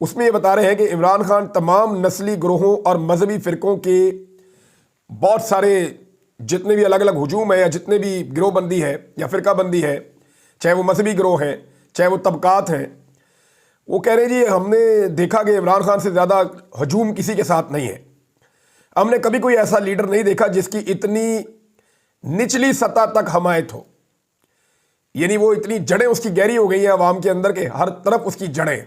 اس میں یہ بتا رہے ہیں کہ عمران خان تمام نسلی گروہوں اور مذہبی فرقوں کے بہت سارے جتنے بھی الگ الگ ہجوم ہے یا جتنے بھی گروہ بندی ہے یا فرقہ بندی ہے، چاہے وہ مذہبی گروہ ہیں چاہے وہ طبقات ہیں، وہ کہہ رہے ہیں جی ہم نے دیکھا کہ عمران خان سے زیادہ ہجوم کسی کے ساتھ نہیں ہے، ہم نے کبھی کوئی ایسا لیڈر نہیں دیکھا جس کی اتنی نچلی سطح تک حمایت ہو، یعنی وہ اتنی جڑیں اس کی گہری ہو گئی ہیں عوام کے اندر کہ ہر طرف اس کی جڑیں،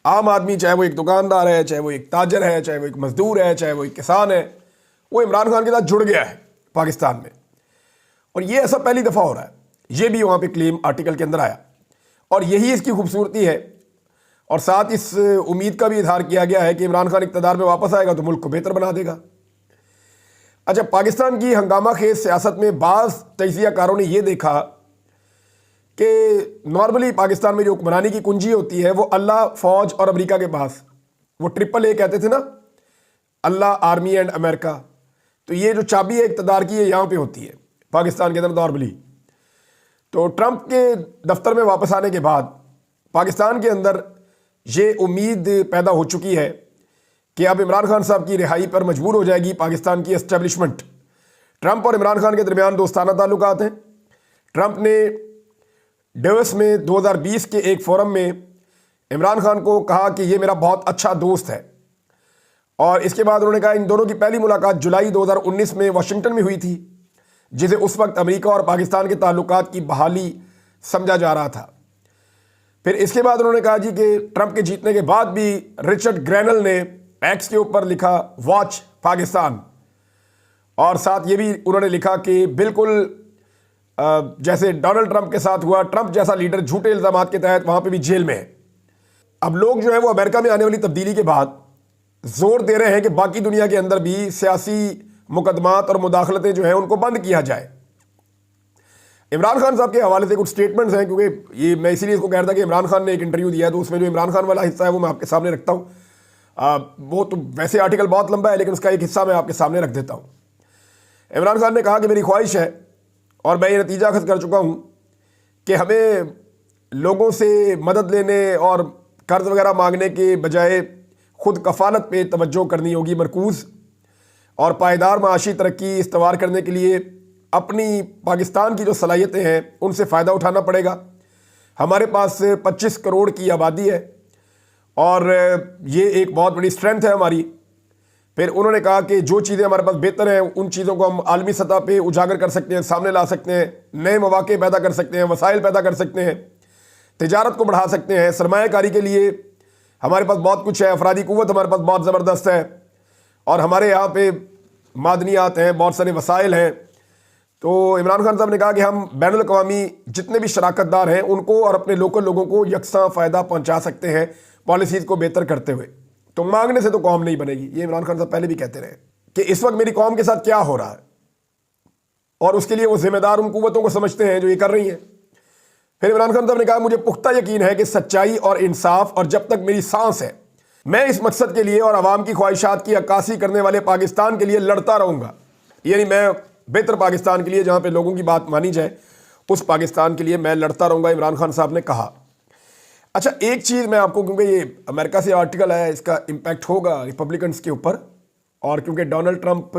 عام آدمی چاہے وہ ایک دکاندار ہے، چاہے وہ ایک تاجر ہے، چاہے وہ ایک مزدور ہے، چاہے وہ ایک کسان ہے، وہ عمران خان کے ساتھ جڑ گیا ہے پاکستان میں، اور یہ ایسا پہلی دفعہ ہو رہا ہے۔ یہ بھی وہاں پہ کلیم آرٹیکل کے اندر آیا، اور یہی اس کی خوبصورتی ہے، اور ساتھ اس امید کا بھی اظہار کیا گیا ہے کہ عمران خان اقتدار میں واپس آئے گا تو ملک کو بہتر بنا دے گا۔ اچھا، پاکستان کی ہنگامہ خیز سیاست میں بعض تجزیہ کاروں نے یہ دیکھا کہ نارملی پاکستان میں جو حکمرانی کی کنجی ہوتی ہے وہ اللہ، فوج اور امریکہ کے پاس، وہ ٹرپل اے کہتے تھے نا، اللہ، آرمی اینڈ امریکہ، تو یہ جو چابی ہے اقتدار کی، یہ یہاں پہ ہوتی ہے پاکستان کے اندر نارملی۔ تو ٹرمپ کے دفتر میں واپس آنے کے بعد پاکستان کے اندر یہ امید پیدا ہو چکی ہے کہ اب عمران خان صاحب کی رہائی پر مجبور ہو جائے گی پاکستان کی اسٹیبلشمنٹ۔ ٹرمپ اور عمران خان کے درمیان دوستانہ تعلقات ہیں۔ ٹرمپ نے ڈیوس میں 2020 کے ایک فورم میں عمران خان کو کہا کہ یہ میرا بہت اچھا دوست ہے، اور اس کے بعد انہوں نے کہا ان دونوں کی پہلی ملاقات جولائی 2019 میں واشنگٹن میں ہوئی تھی، جسے اس وقت امریکہ اور پاکستان کے تعلقات کی بحالی سمجھا جا رہا تھا۔ پھر اس کے بعد انہوں نے کہا جی کہ ٹرمپ کے جیتنے کے بعد بھی رچرڈ گرینل نے ایکس کے اوپر لکھا واچ پاکستان، اور ساتھ یہ بھی انہوں نے لکھا کہ بالکل جیسے ڈونلڈ ٹرمپ کے ساتھ ہوا، ٹرمپ جیسا لیڈر جھوٹے الزامات کے تحت وہاں پہ بھی جیل میں ہے۔ اب لوگ جو ہیں وہ امریکہ میں آنے والی تبدیلی کے بعد زور دے رہے ہیں کہ باقی دنیا کے اندر بھی سیاسی مقدمات اور مداخلتیں جو ہیں ان کو بند کیا جائے۔ عمران خان صاحب کے حوالے سے کچھ سٹیٹمنٹس ہیں، کیونکہ یہ میں اسی لیے اس کو کہہ رہا تھا کہ عمران خان نے ایک انٹرویو دیا ہے، تو اس میں جو عمران خان والا حصہ ہے وہ میں آپ کے سامنے رکھتا ہوں۔ وہ تو ویسے آرٹیکل بہت لمبا ہے، لیکن اس کا ایک حصہ میں آپ کے سامنے رکھ دیتا ہوں۔ عمران خان نے کہا کہ میری خواہش ہے، اور میں یہ نتیجہ اخذ کر چکا ہوں، کہ ہمیں لوگوں سے مدد لینے اور قرض وغیرہ مانگنے کے بجائے خود کفالت پہ توجہ کرنی ہوگی مرکوز، اور پائیدار معاشی ترقی استوار کرنے کے لیے اپنی پاکستان کی جو صلاحیتیں ہیں ان سے فائدہ اٹھانا پڑے گا۔ ہمارے پاس 25 کروڑ کی آبادی ہے، اور یہ ایک بہت بڑی اسٹرینتھ ہے ہماری۔ پھر انہوں نے کہا کہ جو چیزیں ہمارے پاس بہتر ہیں ان چیزوں کو ہم عالمی سطح پہ اجاگر کر سکتے ہیں، سامنے لا سکتے ہیں، نئے مواقع پیدا کر سکتے ہیں، وسائل پیدا کر سکتے ہیں، تجارت کو بڑھا سکتے ہیں، سرمایہ کاری کے لیے ہمارے پاس بہت کچھ ہے، افرادی قوت ہمارے پاس بہت زبردست ہے، اور ہمارے یہاں پہ معدنیات ہیں، بہت سارے وسائل ہیں۔ تو عمران خان صاحب نے کہا کہ ہم بین الاقوامی جتنے بھی شراکت دار ہیں ان کو اور اپنے لوکل لوگوں کو یکساں فائدہ پہنچا سکتے ہیں پالیسیز کو بہتر کرتے ہوئے۔ تو مانگنے سے تو قوم نہیں بنے گی، یہ عمران خان صاحب پہلے بھی کہتے رہے کہ اس وقت میری قوم کے ساتھ کیا ہو رہا ہے، اور اس کے لیے وہ ذمہ دار ان قوتوں کو سمجھتے ہیں جو یہ کر رہی ہیں۔ پھر عمران خان صاحب نے کہا مجھے پختہ یقین ہے کہ سچائی اور انصاف، اور جب تک میری سانس ہے میں اس مقصد کے لیے اور عوام کی خواہشات کی عکاسی کرنے والے پاکستان کے لیے لڑتا رہوں گا، یعنی میں بہتر پاکستان کے لیے جہاں پہ لوگوں کی بات مانی جائے اس پاکستان کے لیے میں لڑتا رہوں گا، عمران خان صاحب نے کہا۔ اچھا، ایک چیز میں آپ کو، کیونکہ یہ امریکہ سے آرٹیکل ہے، اس کا امپیکٹ ہوگا ریپبلکنس کے اوپر، اور کیونکہ ڈونلڈ ٹرمپ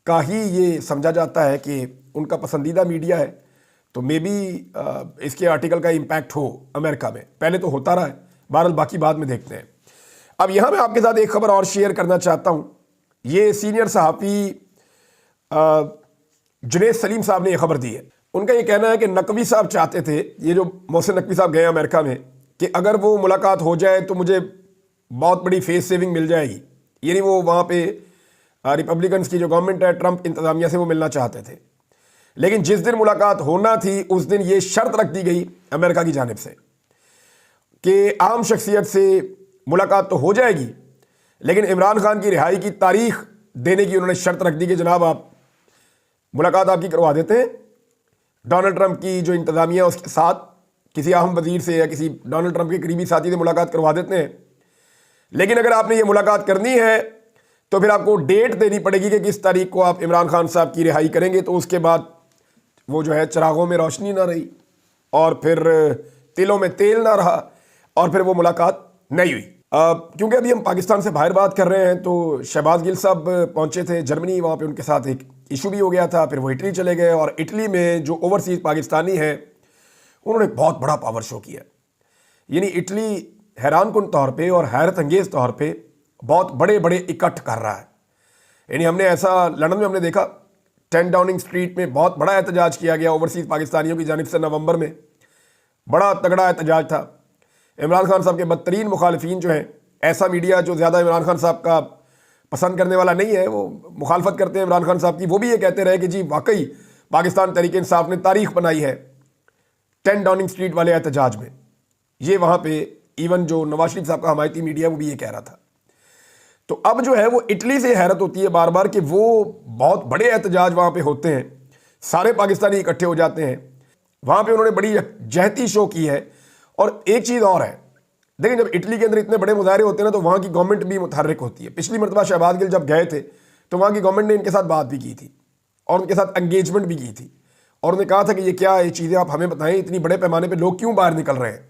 کا ہی یہ سمجھا جاتا ہے کہ ان کا پسندیدہ میڈیا ہے، تو مے بی اس کے آرٹیکل کا امپیکٹ ہو امریکہ میں، پہلے تو ہوتا رہا ہے، بہرحال باقی بعد میں دیکھتے ہیں۔ اب یہاں میں آپ کے ساتھ ایک خبر اور شیئر کرنا چاہتا ہوں۔ یہ سینئر صحافی جنید سلیم صاحب نے یہ خبر دی ہے۔ ان کا یہ کہنا ہے کہ نقوی صاحب چاہتے تھے، یہ جو محسن نقوی صاحب گئے امریکہ میں، کہ اگر وہ ملاقات ہو جائے تو مجھے بہت بڑی فیس سیونگ مل جائے گی، یعنی وہ وہاں پہ ریپبلکنس کی جو گورنمنٹ ہے، ٹرمپ انتظامیہ سے وہ ملنا چاہتے تھے، لیکن جس دن ملاقات ہونا تھی اس دن یہ شرط رکھ دی گئی امریکہ کی جانب سے کہ عام شخصیت سے ملاقات تو ہو جائے گی، لیکن عمران خان کی رہائی کی تاریخ دینے کی انہوں نے شرط رکھ دی کہ جناب آپ ملاقات آپ کی کروا دیتے ہیں، ڈونلڈ ٹرمپ کی جو انتظامیہ اس کے ساتھ کسی اہم وزیر سے یا کسی ڈونلڈ ٹرمپ کے قریبی ساتھی سے ملاقات کروا دیتے ہیں، لیکن اگر آپ نے یہ ملاقات کرنی ہے تو پھر آپ کو ڈیٹ دینی پڑے گی کہ کس تاریخ کو آپ عمران خان صاحب کی رہائی کریں گے۔ تو اس کے بعد وہ جو ہے چراغوں میں روشنی نہ رہی، اور پھر تلوں میں تیل نہ رہا، اور پھر وہ ملاقات نہیں ہوئی. کیونکہ ابھی ہم پاکستان سے باہر بات کر رہے ہیں تو شہباز گل صاحب پہنچے تھے جرمنی, وہاں پہ ان کے ساتھ ایک ایشو بھی ہو گیا تھا, پھر وہ اٹلی چلے گئے, اور اٹلی میں جو اوورسیز پاکستانی ہیں انہوں نے بہت بڑا پاور شو کیا. یعنی اٹلی حیران کن طور پہ اور حیرت انگیز طور پہ بہت بڑے بڑے اکٹھ کر رہا ہے. یعنی ہم نے ایسا لندن میں ہم نے دیکھا 10 ڈاؤننگ اسٹریٹ میں بہت بڑا احتجاج کیا گیا اوورسیز پاکستانیوں کی جانب سے نومبر میں, بڑا تگڑا احتجاج تھا. عمران خان صاحب کے بدترین مخالفین جو ہیں, ایسا میڈیا جو زیادہ عمران خان صاحب کا پسند کرنے والا نہیں ہے, وہ مخالفت کرتے ہیں عمران خان صاحب کی, وہ بھی یہ کہتے رہے کہ جی واقعی پاکستان تحریک انصاف نے تاریخ بنائی ہے 10 ڈاؤننگ اسٹریٹ والے احتجاج میں. یہ وہاں پہ ایون جو نواز شریف صاحب کا حمایتی میڈیا وہ بھی یہ کہہ رہا تھا. تو اب جو ہے وہ اٹلی سے حیرت ہوتی ہے بار بار کہ وہ بہت بڑے احتجاج وہاں پہ ہوتے ہیں, سارے پاکستانی اکٹھے ہو جاتے ہیں. وہاں پہ انہوں نے بڑی جہتی شو کی ہے. اور ایک چیز اور ہے, دیکھیں جب اٹلی کے اندر اتنے بڑے مظاہرے ہوتے ہیں نا تو وہاں کی گورنمنٹ بھی متحرک ہوتی ہے. پچھلی مرتبہ شہباز گل جب گئے تھے تو وہاں کی گورنمنٹ نے ان کے ساتھ بات بھی کی تھی اور ان کے ساتھ انگیجمنٹ بھی کی تھی, اور انہوں نے کہا تھا کہ یہ کیا یہ چیزیں آپ ہمیں بتائیں, اتنی بڑے پیمانے پہ لوگ کیوں باہر نکل رہے ہیں.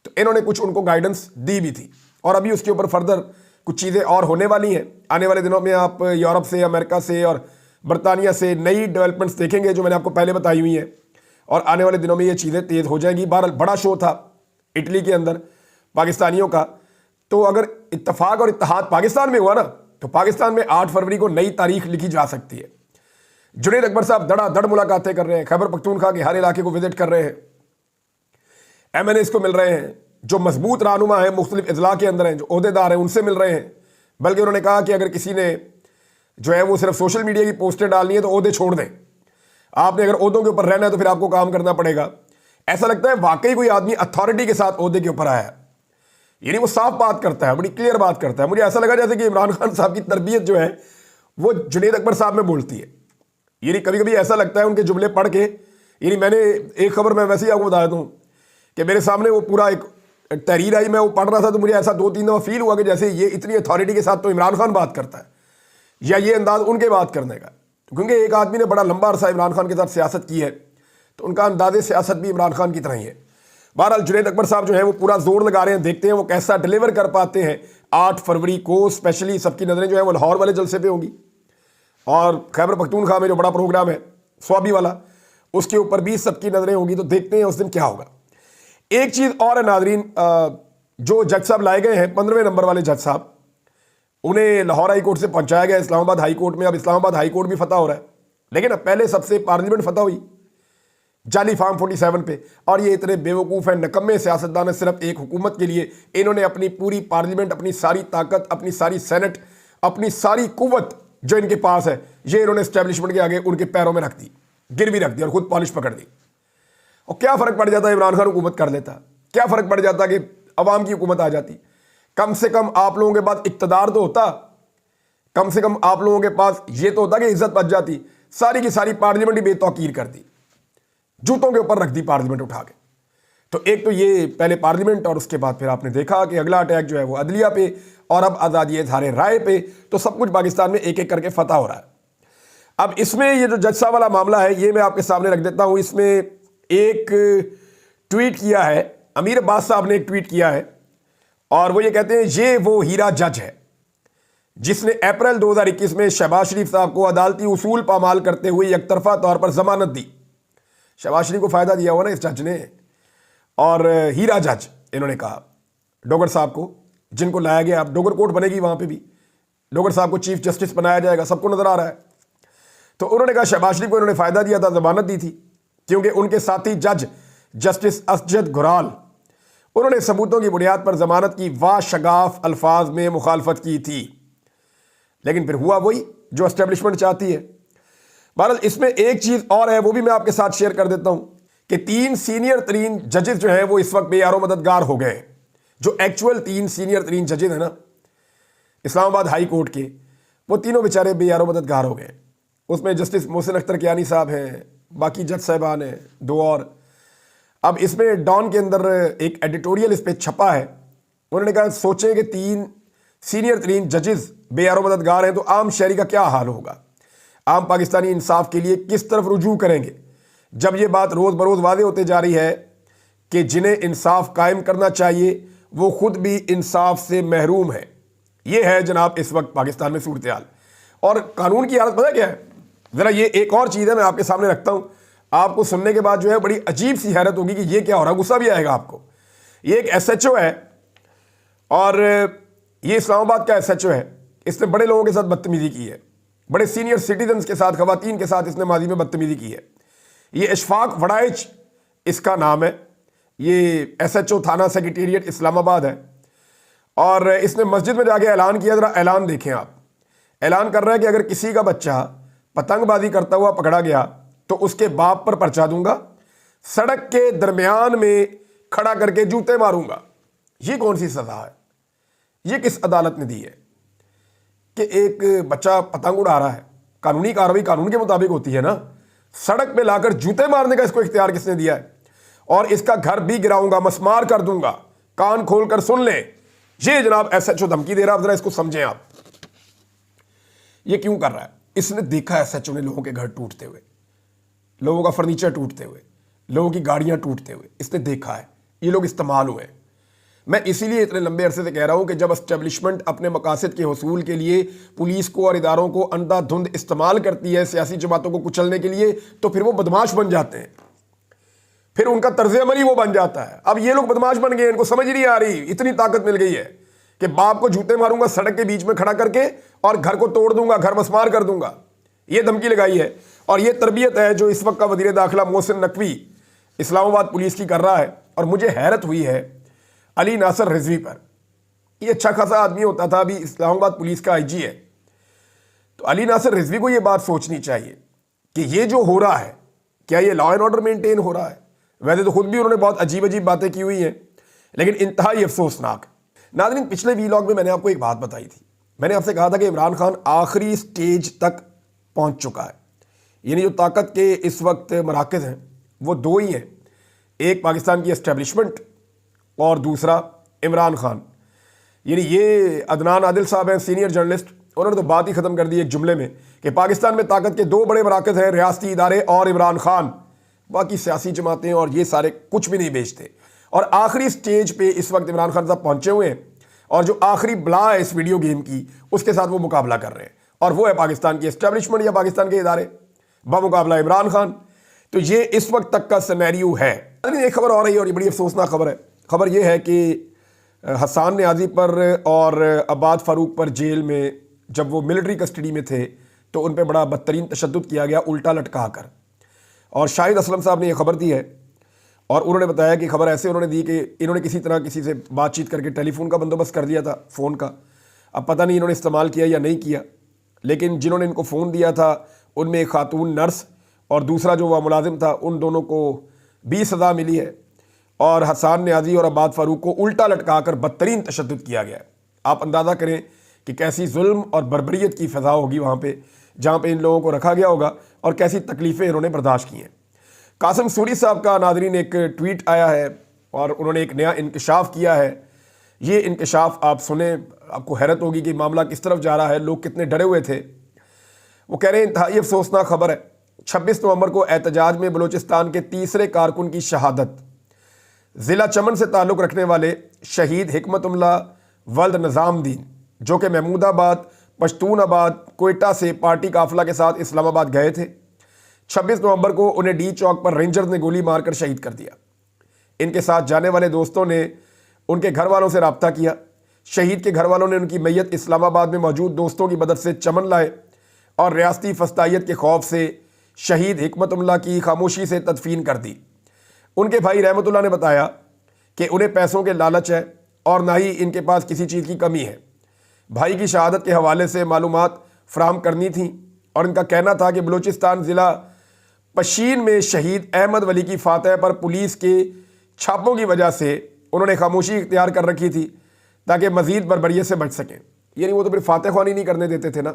تو انہوں نے کچھ ان کو گائیڈنس دی بھی تھی, اور ابھی اس کے اوپر فردر کچھ چیزیں اور ہونے والی ہیں. آنے والے دنوں میں آپ یورپ سے, امریکہ سے اور برطانیہ سے نئی ڈیولپمنٹس دیکھیں گے جو میں نے آپ کو پہلے بتائی ہوئی ہیں, اور آنے والے دنوں میں یہ چیزیں تیز ہو جائیں گی. بہرحال بڑا شو تھا اٹلی کے اندر پاکستانیوں کا. تو اگر اتفاق اور اتحاد پاکستان میں ہوا نا تو پاکستان میں 8 فروری کو نئی تاریخ لکھی جا سکتی ہے. جنید اکبر صاحب دڑا دڑ ملاقاتیں کر رہے ہیں, خیبر پختونخوا کے ہر علاقے کو وزٹ کر رہے ہیں, ایم این ایز کو مل رہے ہیں, جو مضبوط رہنما ہیں مختلف اضلاع کے اندر ہیں, جو عہدیدار ہیں ان سے مل رہے ہیں. بلکہ انہوں نے کہا کہ اگر کسی نے جو ہے وہ صرف سوشل میڈیا کی پوسٹیں ڈالنی ہے تو عہدے چھوڑ دیں, آپ نے اگر عہدوں کے اوپر رہنا ہے تو پھر آپ کو کام کرنا پڑے گا. ایسا لگتا ہے واقعی کوئی آدمی اتھارٹی کے ساتھ عہدے کے اوپر آیا ہے. یعنی وہ صاف بات کرتا ہے, بڑی کلیئر بات کرتا ہے. مجھے ایسا لگا جیسے کہ عمران خان صاحب کی تربیت جو ہے وہ جنید اکبر صاحب میں بولتی ہے. یعنی کبھی کبھی ایسا لگتا ہے ان کے جملے پڑھ کے, یعنی میں نے ایک خبر میں ویسے ہی آپ کو بتا دیتا ہوں کہ میرے سامنے وہ پورا ایک تحریر آئی, میں وہ پڑھ رہا تھا تو مجھے ایسا 2-3 دفعہ فیل ہوا کہ جیسے یہ اتنی اتھارٹی کے ساتھ تو عمران خان بات کرتا ہے, یا یہ انداز ان کے بات کرنے کا. کیونکہ ایک آدمی نے بڑا لمبا عرصہ عمران خان کے ساتھ سیاست کی ہے تو ان کا انداز سیاست بھی عمران خان کی طرح ہی ہے. بہرحال جنید اکبر صاحب جو ہیں وہ پورا زور لگا رہے ہیں, دیکھتے ہیں وہ کیسا ڈیلیور کر پاتے ہیں. 8 فروری کو اسپیشلی سب کی نظریں جو ہیں وہ لاہور والے جلسے پہ ہوں گی, اور خیبر پختونخوا میں جو بڑا پروگرام ہے سوابی والا, اس کے اوپر بھی سب کی نظریں ہوں گی. تو دیکھتے ہیں اس دن کیا ہوگا. ایک چیز اور ہے ناظرین, جو جج صاحب لائے گئے ہیں 15ویں نمبر والے جج صاحب, انہیں لاہور ہائی کورٹ سے پہنچایا گیا اسلام آباد ہائی کورٹ میں. اب اسلام آباد ہائی کورٹ بھی فتح ہو رہا ہے, لیکن اب پہلے سب سے پارلیمنٹ فتح ہوئی جعلی فارم 47 پہ. اور یہ اتنے بیوقوف ہیں, نکمے سیاستدان ہیں, صرف ایک حکومت کے لیے انہوں نے اپنی پوری پارلیمنٹ, اپنی ساری طاقت, اپنی ساری سینٹ, اپنی ساری قوت جو ان کے پاس ہے یہ انہوں نے اسٹیبلشمنٹ کے آگے ان کے پیروں میں رکھ دی, گروی رکھ دی اور خود پالش پکڑ دی. اور کیا فرق پڑ جاتا ہے عمران خان حکومت کر لیتا, کیا فرق پڑ جاتا کہ عوام کی حکومت آ جاتی. کم سے کم آپ لوگوں کے پاس اقتدار تو ہوتا, کم سے کم آپ لوگوں کے پاس یہ تو ہوتا کہ عزت بچ جاتی. ساری کی ساری پارلیمنٹ ہی بے توقیر کر دی, جوتوں کے اوپر رکھ دی پارلیمنٹ اٹھا کے. تو ایک تو یہ پہلے پارلیمنٹ, اور اس کے بعد پھر آپ نے دیکھا کہ اگلا اٹیک جو ہے وہ عدلیہ پہ, اور اب آزادی اظہار رائے پہ. تو سب کچھ پاکستان میں ایک ایک کر کے فتح ہو رہا ہے. اب اس میں یہ جو جج صاحب والا معاملہ ہے یہ میں آپ کے سامنے رکھ دیتا ہوں. اس میں ایک ٹویٹ کیا ہے امیر عباس صاحب نے, ایک ٹویٹ کیا ہے, اور وہ یہ کہتے ہیں یہ وہ ہیرا جج ہے جس نے اپریل 2021 میں شہباز شریف صاحب کو عدالتی اصول پامال کرتے ہوئے یک طرفہ طور پر ضمانت دی. شہباز شریف کو فائدہ دیا ہوا نا اس جج نے. اور ہیرا جج انہوں نے کہا ڈوگر صاحب کو, جن کو لایا گیا, اب ڈوگر کورٹ بنے گی وہاں پہ بھی, ڈوگر صاحب کو چیف جسٹس بنایا جائے گا, سب کو نظر آ رہا ہے. تو انہوں نے کہا شہباز شریف کو انہوں نے فائدہ دیا تھا, ضمانت دی تھی, کیونکہ ان کے ساتھی جج جسٹس اسجد گھرال, انہوں نے ثبوتوں کی بنیاد پر ضمانت کی واشگاف الفاظ میں مخالفت کی تھی. لیکن پھر ہوا وہی جو اسٹیبلشمنٹ چاہتی ہے. بہرحال اس میں ایک چیز اور ہے, وہ بھی میں آپ کے ساتھ شیئر کر دیتا ہوں کہ 3 سینئر ترین ججز جو ہیں وہ اس وقت بے یار و مددگار ہو گئے. جو ایکچول 3 سینئر ترین ججز ہیں نا اسلام آباد ہائی کورٹ کے, وہ تینوں بیچارے بے یار و مددگار ہو گئے. اس میں جسٹس محسن اختر کیانی صاحب ہیں, باقی جج صاحبان ہیں 2 اور. اب اس میں ڈان کے اندر ایک ایڈیٹوریل اس پہ چھپا ہے, انہوں نے کہا سوچیں کہ 3 سینئر ترین ججز بے یار و مددگار ہیں تو عام شہری کا کیا حال ہوگا, عام پاکستانی انصاف کے لیے کس طرف رجوع کریں گے, جب یہ بات روز بروز واضح ہوتے جا رہی ہے کہ جنہیں انصاف قائم کرنا چاہیے وہ خود بھی انصاف سے محروم ہے۔ یہ ہے جناب اس وقت پاکستان میں صورتحال۔ اور قانون کی حالت پتہ کیا ہے؟ ذرا یہ ایک اور چیز ہے، میں آپ کے سامنے رکھتا ہوں، آپ کو سننے کے بعد جو ہے بڑی عجیب سی حیرت ہوگی کہ یہ کیا ہو رہا ہے، غصہ بھی آئے گا آپ کو۔ یہ ایک ایس ایچ او ہے، اور یہ اسلام آباد کا ایس ایچ او ہے۔ اس نے بڑے لوگوں کے ساتھ بدتمیزی کی ہے، بڑے سینئر سٹیزنز کے ساتھ، خواتین کے ساتھ اس نے ماضی میں بدتمیزی کی ہے۔ یہ اشفاق وڑائچ اس کا نام ہے، یہ ایس ایچ او تھانہ سیکریٹریٹ اسلام آباد ہے، اور اس نے مسجد میں جا کے اعلان کیا۔ ذرا اعلان دیکھیں آپ، اعلان کر رہا ہے کہ اگر کسی کا بچہ پتنگ بازی کرتا ہوا پکڑا گیا تو اس کے باپ پر پرچہ دوں گا، سڑک کے درمیان میں کھڑا کر کے جوتے ماروں گا۔ یہ کون سی سزا ہے؟ یہ کس عدالت نے دی ہے کہ ایک بچہ پتنگ اڑا رہا ہے؟ قانونی کارروائی قانون کے مطابق ہوتی ہے نا۔ سڑک پہ لا کر جوتے مارنے کا اس کو اختیار کس نے دیا ہے؟ اور اس کا گھر بھی گراؤں گا، مسمار کر دوں گا، کان کھول کر سن لیں۔ یہ جناب ایس ایچ او دھمکی دے رہا ہے۔ ذرا اس کو سمجھیں آپ، یہ کیوں کر رہا ہے؟ اس نے دیکھا ایس ایچ او نے لوگوں کے گھر ٹوٹتے ہوئے، لوگوں کا فرنیچر ٹوٹتے ہوئے، لوگوں کی گاڑیاں ٹوٹتے ہوئے، اس نے دیکھا ہے یہ لوگ استعمال ہوئے ہیں۔ میں اسی لیے اتنے لمبے عرصے سے کہہ رہا ہوں کہ جب اسٹیبلشمنٹ اپنے مقاصد کے حصول کے لیے پولیس کو اور اداروں کو اندھا دھند استعمال کرتی ہے سیاسی جماعتوں کو کچلنے کے لیے، تو پھر وہ بدماش بن جاتے ہیں، پھر ان کا طرز عمل ہی وہ بن جاتا ہے۔ اب یہ لوگ بدماش بن گئے، ان کو سمجھ نہیں آ رہی، اتنی طاقت مل گئی ہے کہ باپ کو جوتے ماروں گا سڑک کے بیچ میں کھڑا کر کے، اور گھر کو توڑ دوں گا، گھر مسمار کر دوں گا۔ یہ دھمکی لگائی ہے، اور یہ تربیت ہے جو اس وقت کا وزیر داخلہ محسن نقوی اسلام آباد پولیس کی کر رہا ہے۔ اور مجھے حیرت ہوئی ہے علی ناصر رضوی پر۔ یہ اچھا خاصا آدمی ہوتا تھا، ابھی اسلام آباد پولیس کا آئی جی ہے۔ تو علی ناصر رضوی کو یہ بات سوچنی چاہیے کہ یہ جو ہو رہا ہے، کیا یہ لا اینڈ آرڈر مینٹین ہو رہا ہے؟ ویسے تو خود بھی انہوں نے بہت عجیب عجیب باتیں کی ہوئی ہیں، لیکن انتہائی افسوسناک۔ ناظرین، پچھلے ویلاگ میں میں نے آپ کو ایک بات بتائی تھی، میں نے آپ سے کہا تھا کہ عمران خان آخری سٹیج تک پہنچ چکا ہے۔ یعنی جو طاقت کے اس وقت مراکز ہیں وہ دو ہی ہیں، ایک پاکستان کی اسٹیبلشمنٹ اور دوسرا عمران خان۔ یعنی یہ عدنان عادل صاحب ہیں، سینئر جرنلسٹ، انہوں نے تو بات ہی ختم کر دی ایک جملے میں کہ پاکستان میں طاقت کے دو بڑے مراکز ہیں، ریاستی ادارے اور عمران خان، باقی سیاسی جماعتیں اور یہ سارے کچھ بھی نہیں بیچتے۔ اور آخری سٹیج پہ اس وقت عمران خان صاحب پہنچے ہوئے ہیں، اور جو آخری بلا ہے اس ویڈیو گیم کی، اس کے ساتھ وہ مقابلہ کر رہے ہیں، اور وہ ہے پاکستان کی اسٹیبلشمنٹ یا پاکستان کے ادارے بمقابلہ عمران خان۔ تو یہ اس وقت تک کا سینیریو ہے۔ ایک خبر اور رہی ہے، اور یہ بڑی افسوسناک خبر ہے۔ خبر یہ ہے کہ حسان نیازی پر اور عباد فاروق پر جیل میں جب وہ ملٹری کسٹڈی میں تھے تو ان پہ بڑا بدترین تشدد کیا گیا، الٹا لٹکا کر۔ اور شاہد اسلم صاحب نے یہ خبر دی ہے، اور انہوں نے بتایا کہ خبر ایسے انہوں نے دی کہ انہوں نے کسی طرح کسی سے بات چیت کر کے ٹیلی فون کا بندوبست کر دیا تھا، فون کا۔ اب پتہ نہیں انہوں نے استعمال کیا یا نہیں کیا، لیکن جنہوں نے ان کو فون دیا تھا ان میں ایک خاتون نرس اور دوسرا جو وہ ملازم تھا، ان دونوں کو بھی سزا ملی ہے، اور حسان نیازی اور عباد فاروق کو الٹا لٹکا کر بدترین تشدد کیا گیا ہے۔ آپ اندازہ کریں کہ کیسی ظلم اور بربریت کی فضا ہوگی وہاں پہ جہاں پہ ان لوگوں کو رکھا گیا ہوگا، اور کیسی تکلیفیں انہوں نے برداشت کی ہیں۔ قاسم سوری صاحب کا ناظرین ایک ٹویٹ آیا ہے، اور انہوں نے ایک نیا انکشاف کیا ہے۔ یہ انکشاف آپ سنیں، آپ کو حیرت ہوگی کہ معاملہ کس طرف جا رہا ہے، لوگ کتنے ڈرے ہوئے تھے۔ وہ کہہ رہے ہیں انتہائی افسوسناک خبر ہے، 26 نومبر کو احتجاج میں بلوچستان کے تیسرے کارکن کی شہادت۔ ضلع چمن سے تعلق رکھنے والے شہید حکمت اللہ ولد نظام دین، جو کہ محمود آباد، پشتون آباد، کوئٹہ سے پارٹی قافلہ کے ساتھ اسلام آباد گئے تھے، 26 نومبر کو انہیں ڈی چوک پر رینجرز نے گولی مار کر شہید کر دیا۔ ان کے ساتھ جانے والے دوستوں نے ان کے گھر والوں سے رابطہ کیا۔ شہید کے گھر والوں نے ان کی میت اسلام آباد میں موجود دوستوں کی مدد سے چمن لائے، اور ریاستی فسطائیت کے خوف سے شہید حکمت اللہ کی خاموشی سے تدفین کر دی۔ ان کے بھائی رحمت اللہ نے بتایا کہ انہیں پیسوں کے لالچ ہے، اور نہ ہی ان کے پاس کسی چیز کی کمی ہے۔ بھائی کی شہادت کے حوالے سے معلومات فراہم کرنی تھیں، اور ان کا کہنا تھا کہ بلوچستان ضلع پشین میں شہید احمد ولی کی فاتح پر پولیس کے چھاپوں کی وجہ سے انہوں نے خاموشی اختیار کر رکھی تھی تاکہ مزید بربریت سے بچ سکیں۔ یعنی وہ تو پھر فاتح خوانی نہیں کرنے دیتے تھے نا،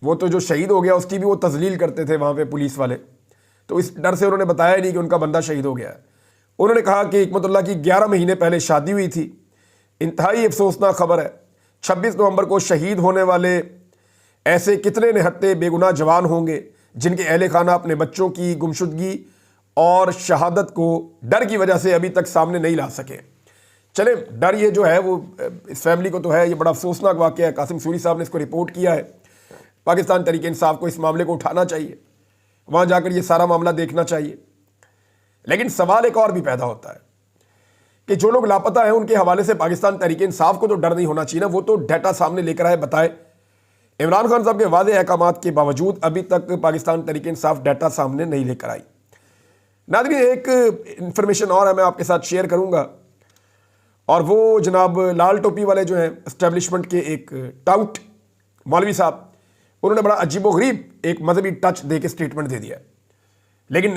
وہ تو جو شہید ہو گیا اس کی بھی وہ تذلیل کرتے تھے وہاں پہ پولیس والے، تو اس ڈر سے انہوں نے بتایا نہیں کہ ان کا بندہ شہید ہو گیا ہے۔ انہوں نے کہا کہ حکمت اللہ کی 11 مہینے پہلے شادی ہوئی تھی۔ انتہائی افسوسناک خبر ہے، 26 نومبر کو شہید ہونے والے ایسے کتنے نہتے بے گناہ جوان ہوں گے جن کے اہل خانہ اپنے بچوں کی گمشدگی اور شہادت کو ڈر کی وجہ سے ابھی تک سامنے نہیں لا سکے۔ چلے ڈر یہ جو ہے وہ اس فیملی کو تو ہے، یہ بڑا افسوسناک واقعہ ہے، قاسم سوری صاحب نے اس کو رپورٹ کیا ہے، پاکستان تحریک انصاف کو اس معاملے کو اٹھانا چاہیے، وہاں جا کر یہ سارا معاملہ دیکھنا چاہیے۔ لیکن سوال ایک اور بھی پیدا ہوتا ہے کہ جو لوگ لاپتہ ہیں ان کے حوالے سے پاکستان تحریک انصاف کو تو ڈر نہیں ہونا چاہیے نا، وہ تو ڈیٹا سامنے لے کر آئے، بتائے۔ عمران خان صاحب کے واضح احکامات کے باوجود ابھی تک پاکستان تحریک انصاف ڈیٹا سامنے نہیں لے کر آئی۔ ناظرین ایک انفارمیشن اور ہے، میں آپ کے ساتھ شیئر کروں گا، اور وہ جناب لال ٹوپی والے جو ہیں اسٹیبلشمنٹ کے ایک ٹاؤٹ مولوی صاحب، انہوں نے بڑا عجیب و غریب ایک مذہبی ٹچ دے کے سٹیٹمنٹ دے دیا ہے، لیکن